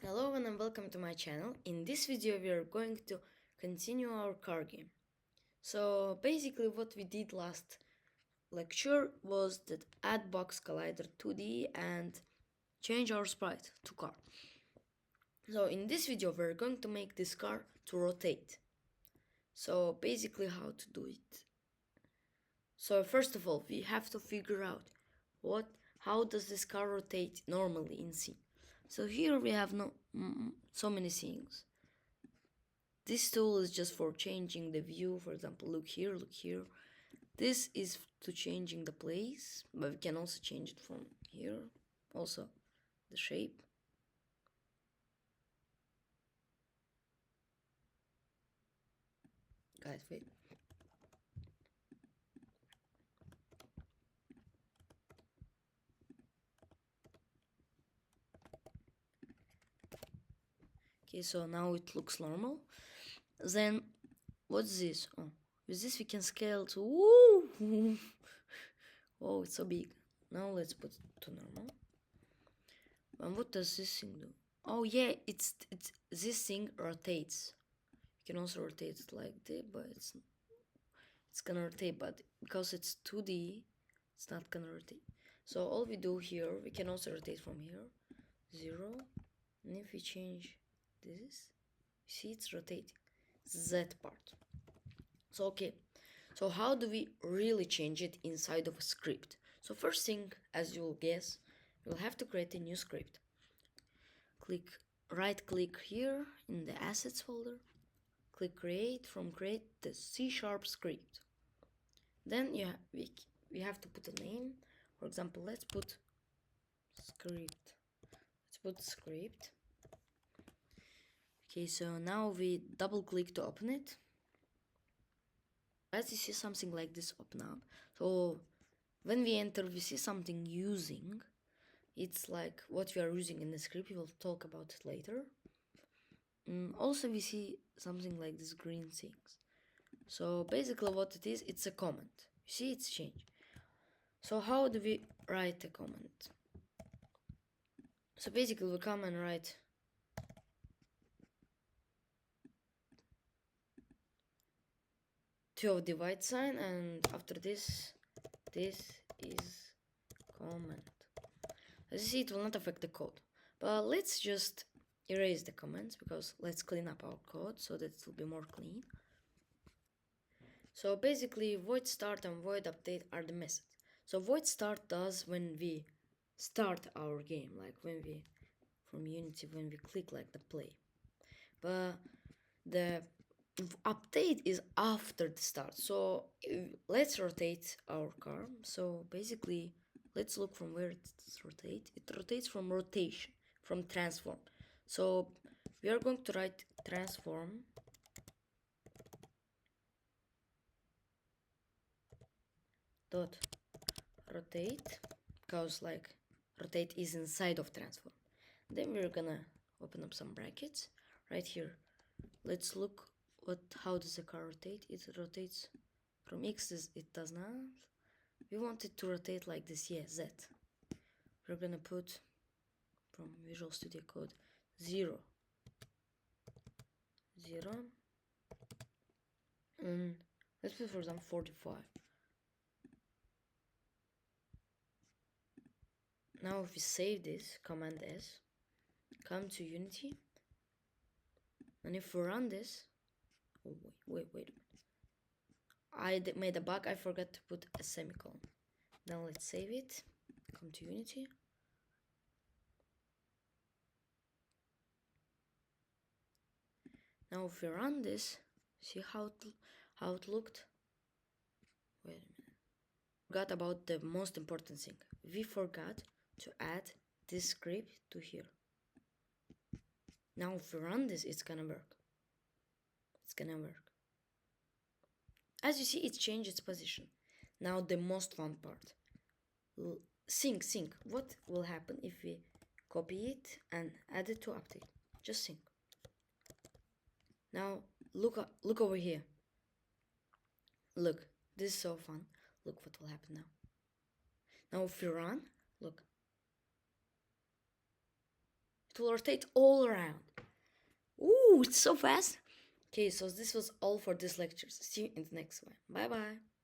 Hello and welcome to my channel. In this video we are going to continue our car game. So basically what we did last lecture was that add box collider 2D and change our sprite to car. So in this video we're going to make this car to rotate. So basically how to do it. So first of all we have to figure out how does this car rotate normally in C. So here we have so many things. This tool is just for changing the view. For example, look here, look here. This is to changing the place, but we can also change it from here. Also, the shape. Guys, wait. Okay, so now it looks normal. Then, what's this? Oh, with this we can scale to. Woo! Oh, it's so big. Now let's put it to normal. And what does this thing do? Oh yeah, it's this thing rotates. You can also rotate it like this, but it's gonna rotate, but because it's 2D, it's not gonna rotate. So all we do here, we can also rotate from here, 0, and if we change this, see it's rotating, that part. So okay, so how do we really change it inside of a script? So first thing, as you'll guess, you'll have to create a new script. Right click here in the assets folder, click create, from create the C# script. Then we have to put a name. For example, let's put script. Let's put script. Okay, so now we double click to open it. As you see something like this open up. So when we enter, we see something using. It's like what we are using in the script. We will talk about it later. Also, we see something like this green things. So basically what it is, it's a comment. You see it's changed. So how do we write a comment? So basically we come and write two of divide sign, and after this is comment. As you see, it will not affect the code, but let's just erase the comments because let's clean up our code so that it will be more clean. So basically void start and void update are the methods. So void start does when we start our game, like when we from Unity, when we click like the play, but the update is after the start. So let's rotate our car. So basically let's look from where it's rotate. It rotates from rotation, from transform. So we are going to write transform dot rotate, because like rotate is inside of transform. Then we're gonna open up some brackets right here. Let's look how does the car rotate. It rotates from X, it does not. We want it to rotate like this, yeah, Z. We're gonna put from Visual Studio Code 0, 0, and let's put for example 45. Now if we save this, Command S, come to Unity, and if we run this, oh wait. I made a bug, I forgot to put a semicolon. Now let's save it, come to Unity. Now if we run this, see how it looked? Wait a minute. Forgot about the most important thing. We forgot to add this script to here. Now if we run this, it's gonna work. It's gonna work. As you see, it changed its position. Now the most fun part. Think. What will happen if we copy it and add it to update? Just think. Now look over here. Look, this is so fun. Look what will happen now. Now if we run, look. It will rotate all around. Ooh, it's so fast. Okay, so this was all for this lecture. See you in the next one. Bye bye.